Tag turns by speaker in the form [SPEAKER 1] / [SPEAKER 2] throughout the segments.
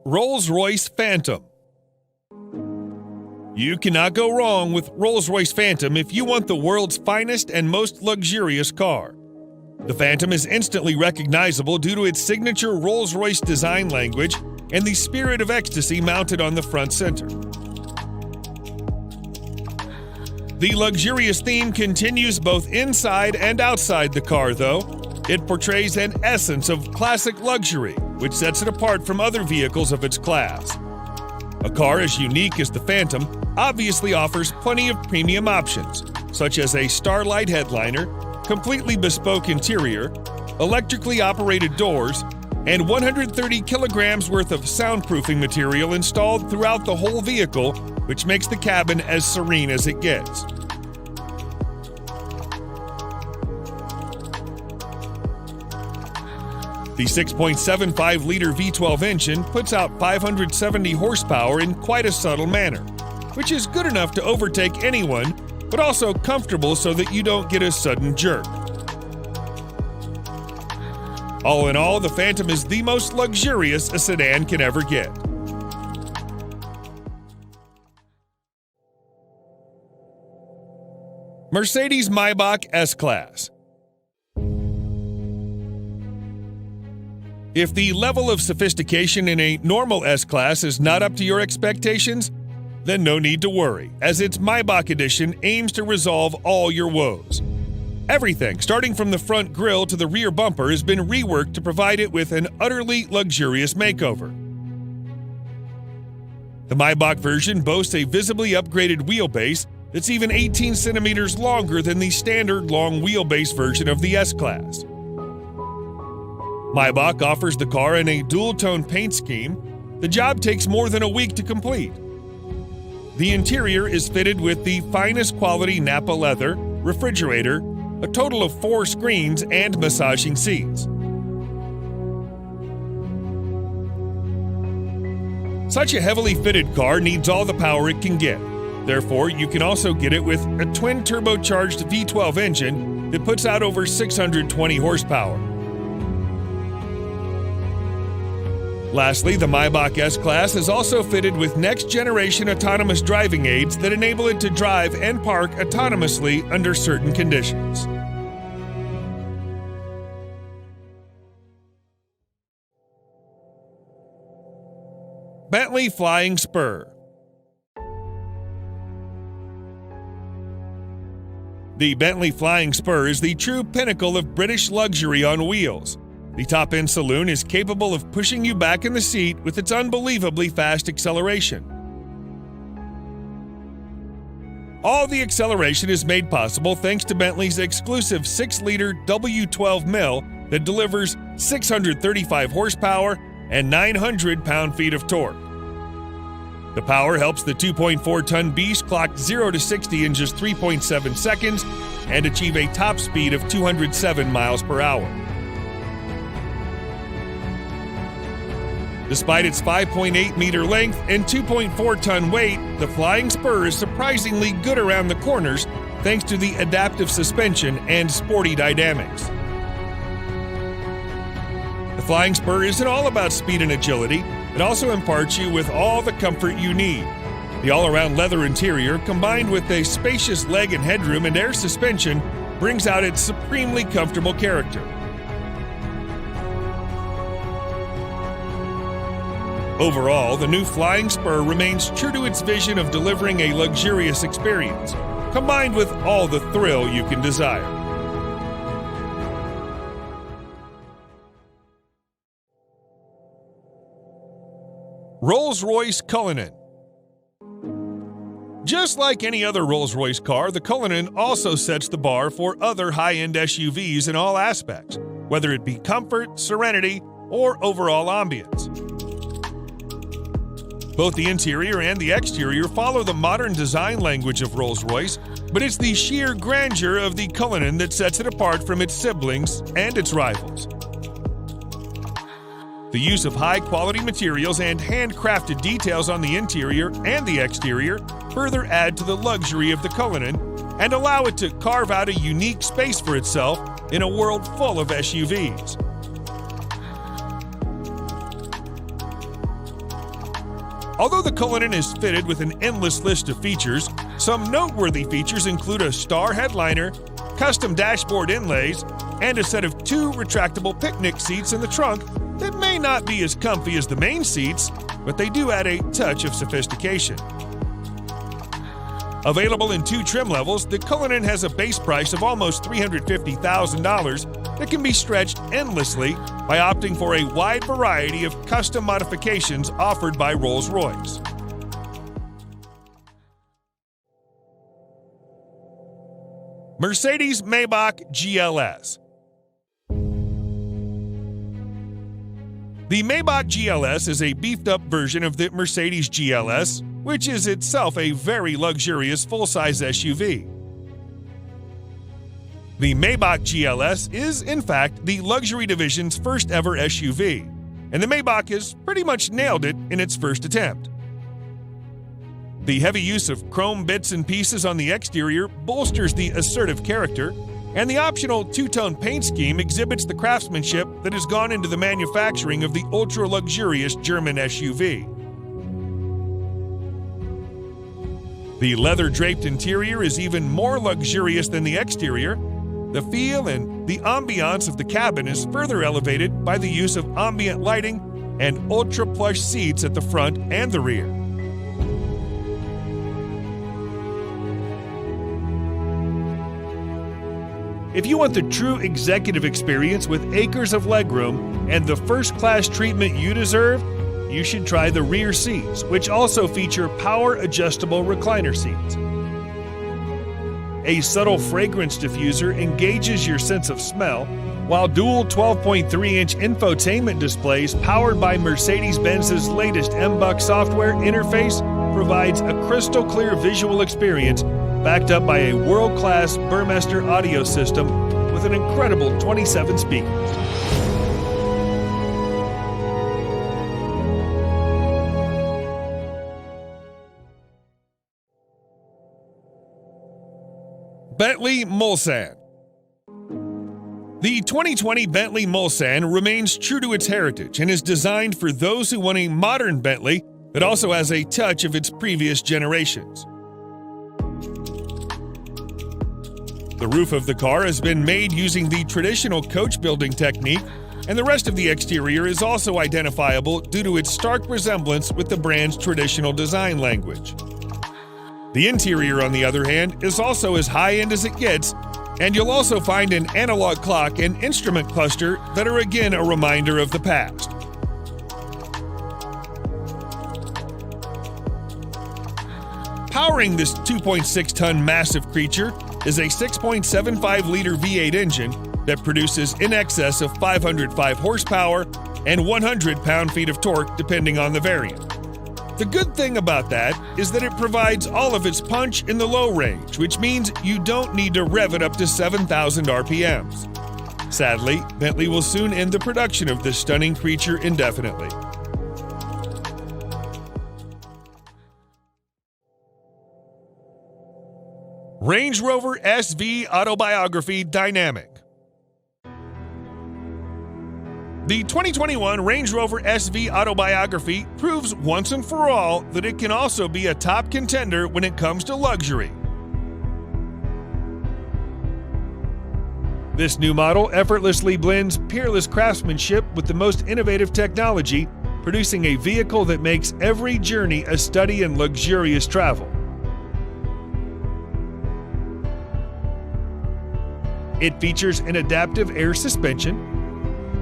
[SPEAKER 1] Rolls-Royce Phantom. You cannot go wrong with Rolls-Royce Phantom if you want the world's finest and most luxurious car. The Phantom is instantly recognizable due to its signature Rolls-Royce design language and the spirit of ecstasy mounted on the front center. The luxurious theme continues both inside and outside the car, though. It portrays an essence of classic luxury, which sets it apart from other vehicles of its class. A car as unique as the Phantom obviously offers plenty of premium options, such as a Starlight headliner, completely bespoke interior, electrically operated doors, and 130 kilograms worth of soundproofing material installed throughout the whole vehicle, which makes the cabin as serene as it gets. The 6.75-liter V12 engine puts out 570 horsepower in quite a subtle manner, which is good enough to overtake anyone, but also comfortable so that you don't get a sudden jerk. All in all, the Phantom is the most luxurious a sedan can ever get. Mercedes-Maybach S-Class. If the level of sophistication in a normal S-Class is not up to your expectations, then no need to worry, as its Maybach edition aims to resolve all your woes. Everything, starting from the front grille to the rear bumper, has been reworked to provide it with an utterly luxurious makeover. The Maybach version boasts a visibly upgraded wheelbase that's even 18 centimeters longer than the standard long wheelbase version of the S-Class. Maybach offers the car in a dual-tone paint scheme. The job takes more than a week to complete. The interior is fitted with the finest quality Napa leather, refrigerator, a total of 4 screens, and massaging seats. Such a heavily fitted car needs all the power it can get. Therefore, you can also get it with a twin-turbocharged V12 engine that puts out over 620 horsepower. Lastly, the Maybach S-Class is also fitted with next-generation autonomous driving aids that enable it to drive and park autonomously under certain conditions. Bentley Flying Spur. The Bentley Flying Spur is the true pinnacle of British luxury on wheels. The top-end saloon is capable of pushing you back in the seat with its unbelievably fast acceleration. All the acceleration is made possible thanks to Bentley's exclusive 6-liter W12 mill that delivers 635 horsepower and 900 pound-feet of torque. The power helps the 2.4-ton beast clock 0 to 60 in just 3.7 seconds and achieve a top speed of 207 miles per hour. Despite its 5.8-meter length and 2.4-ton weight, the Flying Spur is surprisingly good around the corners thanks to the adaptive suspension and sporty dynamics. The Flying Spur isn't all about speed and agility. It also imparts you with all the comfort you need. The all-around leather interior, combined with a spacious leg and headroom and air suspension, brings out its supremely comfortable character. Overall, the new Flying Spur remains true to its vision of delivering a luxurious experience, combined with all the thrill you can desire. Rolls-Royce Cullinan. Just like any other Rolls-Royce car, the Cullinan also sets the bar for other high-end SUVs in all aspects, whether it be comfort, serenity, or overall ambience. Both the interior and the exterior follow the modern design language of Rolls-Royce, but it's the sheer grandeur of the Cullinan that sets it apart from its siblings and its rivals. The use of high-quality materials and handcrafted details on the interior and the exterior further add to the luxury of the Cullinan and allow it to carve out a unique space for itself in a world full of SUVs. Although the Cullinan is fitted with an endless list of features, some noteworthy features include a star headliner, custom dashboard inlays, and a set of 2 retractable picnic seats in the trunk that may not be as comfy as the main seats, but they do add a touch of sophistication. Available in 2 trim levels, the Cullinan has a base price of almost $350,000 that can be stretched endlessly by opting for a wide variety of custom modifications offered by Rolls-Royce. Mercedes-Maybach GLS. The Maybach GLS is a beefed-up version of the Mercedes GLS, which is itself a very luxurious full-size SUV. The Maybach GLS is, in fact, the luxury division's first-ever SUV, and the Maybach has pretty much nailed it in its first attempt. The heavy use of chrome bits and pieces on the exterior bolsters the assertive character, and the optional 2-tone paint scheme exhibits the craftsmanship that has gone into the manufacturing of the ultra-luxurious German SUV. The leather-draped interior is even more luxurious than the exterior. The feel and the ambiance of the cabin is further elevated by the use of ambient lighting and ultra-plush seats at the front and the rear. If you want the true executive experience with acres of legroom and the first-class treatment you deserve, you should try the rear seats, which also feature power-adjustable recliner seats. A subtle fragrance diffuser engages your sense of smell, while dual 12.3-inch infotainment displays powered by Mercedes-Benz's latest MBUX software interface provides a crystal-clear visual experience backed up by a world-class Burmester audio system with an incredible 27 speakers. Bentley Mulsanne. The 2020 Bentley Mulsanne remains true to its heritage and is designed for those who want a modern Bentley that also has a touch of its previous generations. The roof of the car has been made using the traditional coach building technique, and the rest of the exterior is also identifiable due to its stark resemblance with the brand's traditional design language. The interior, on the other hand, is also as high-end as it gets, and you'll also find an analog clock and instrument cluster that are again a reminder of the past. Powering this 2.6-ton massive creature is a 6.75-liter V8 engine that produces in excess of 505 horsepower and 100 pound-feet of torque depending on the variant. The good thing about that is that it provides all of its punch in the low range, which means you don't need to rev it up to 7,000 RPMs. Sadly, Bentley will soon end the production of this stunning creature indefinitely. Range Rover SV Autobiography Dynamic. The 2021 Range Rover SV Autobiography proves once and for all that it can also be a top contender when it comes to luxury. This new model effortlessly blends peerless craftsmanship with the most innovative technology, producing a vehicle that makes every journey a study in luxurious travel. It features an adaptive air suspension,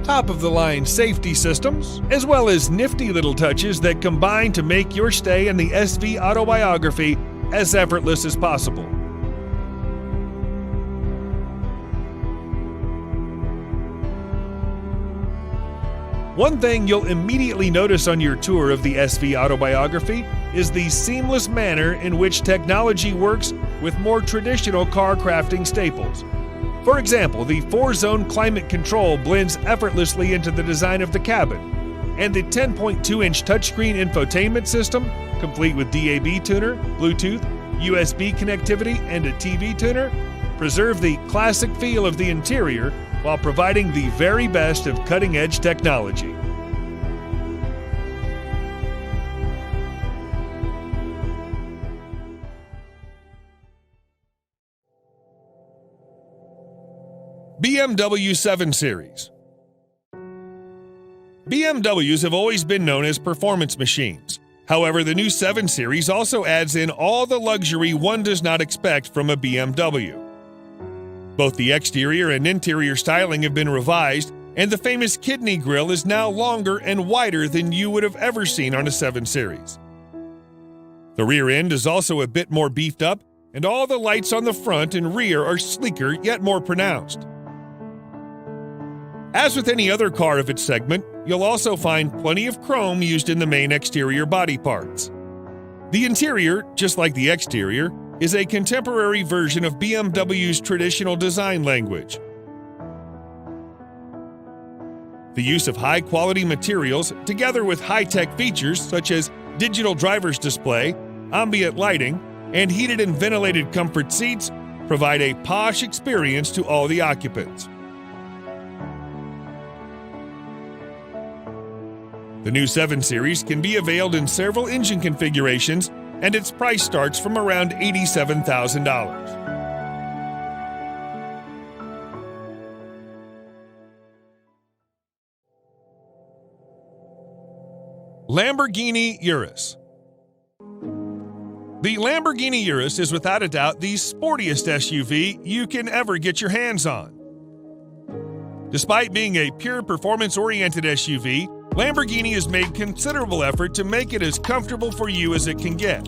[SPEAKER 1] top-of-the-line safety systems, as well as nifty little touches that combine to make your stay in the SV Autobiography as effortless as possible. One thing you'll immediately notice on your tour of the SV Autobiography is the seamless manner in which technology works with more traditional car crafting staples. For example, the 4-zone climate control blends effortlessly into the design of the cabin, and the 10.2-inch touchscreen infotainment system, complete with DAB tuner, Bluetooth, USB connectivity, and a TV tuner, preserve the classic feel of the interior while providing the very best of cutting-edge technology. BMW 7 Series. BMWs have always been known as performance machines. However, the new 7 Series also adds in all the luxury one does not expect from a BMW. Both the exterior and interior styling have been revised, and the famous kidney grille is now longer and wider than you would have ever seen on a 7 Series. The rear end is also a bit more beefed up, and all the lights on the front and rear are sleeker yet more pronounced. As with any other car of its segment, you'll also find plenty of chrome used in the main exterior body parts. The interior, just like the exterior, is a contemporary version of BMW's traditional design language. The use of high-quality materials, together with high-tech features such as digital driver's display, ambient lighting, and heated and ventilated comfort seats, provide a posh experience to all the occupants. The new 7 Series can be availed in several engine configurations, and its price starts from around $87,000. Lamborghini Urus. The Lamborghini Urus is without a doubt the sportiest SUV you can ever get your hands on. Despite being a pure performance-oriented SUV, Lamborghini has made considerable effort to make it as comfortable for you as it can get.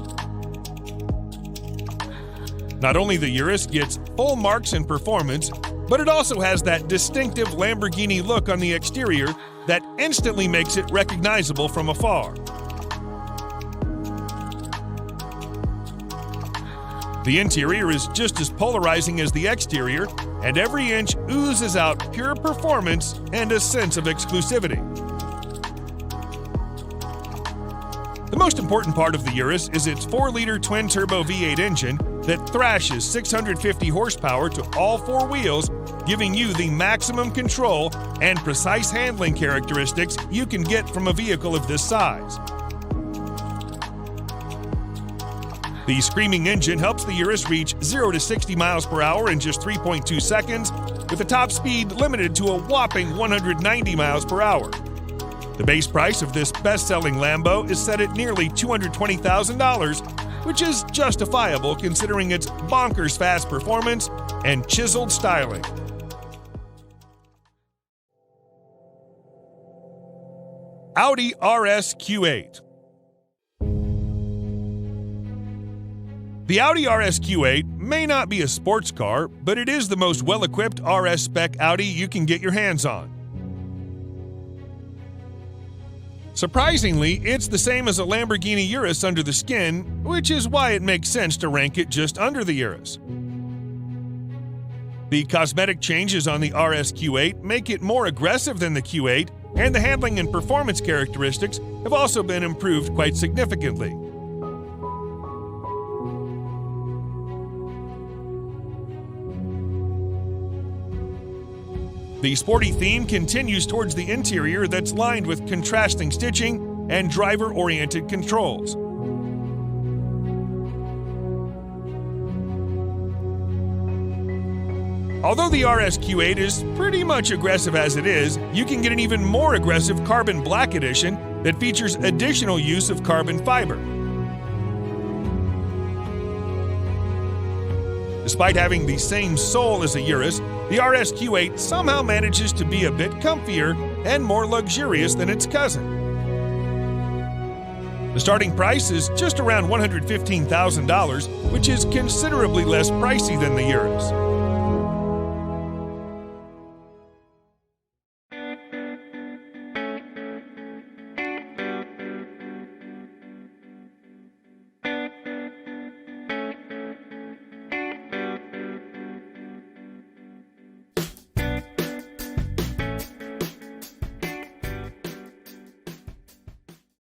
[SPEAKER 1] Not only the Urus gets full marks in performance, but it also has that distinctive Lamborghini look on the exterior that instantly makes it recognizable from afar. The interior is just as polarizing as the exterior, and every inch oozes out pure performance and a sense of exclusivity. The most important part of the Urus is its 4-liter twin-turbo V8 engine that thrashes 650 horsepower to all 4 wheels, giving you the maximum control and precise handling characteristics you can get from a vehicle of this size. The screaming engine helps the Urus reach 0 to 60 miles per hour in just 3.2 seconds, with a top speed limited to a whopping 190 miles per hour. The base price of this best-selling Lambo is set at nearly $220,000, which is justifiable considering its bonkers fast performance and chiseled styling. Audi RS Q8. The Audi RS Q8 may not be a sports car, but it is the most well-equipped RS spec Audi you can get your hands on. Surprisingly, it's the same as a Lamborghini Urus under the skin, which is why it makes sense to rank it just under the Urus. The cosmetic changes on the RS Q8 make it more aggressive than the Q8, and the handling and performance characteristics have also been improved quite significantly. The sporty theme continues towards the interior that's lined with contrasting stitching and driver-oriented controls. Although the RS Q8 is pretty much aggressive as it is, you can get an even more aggressive Carbon Black Edition that features additional use of carbon fiber. Despite having the same soul as a Urus, the RS Q8 somehow manages to be a bit comfier and more luxurious than its cousin. The starting price is just around $115,000, which is considerably less pricey than the Urus.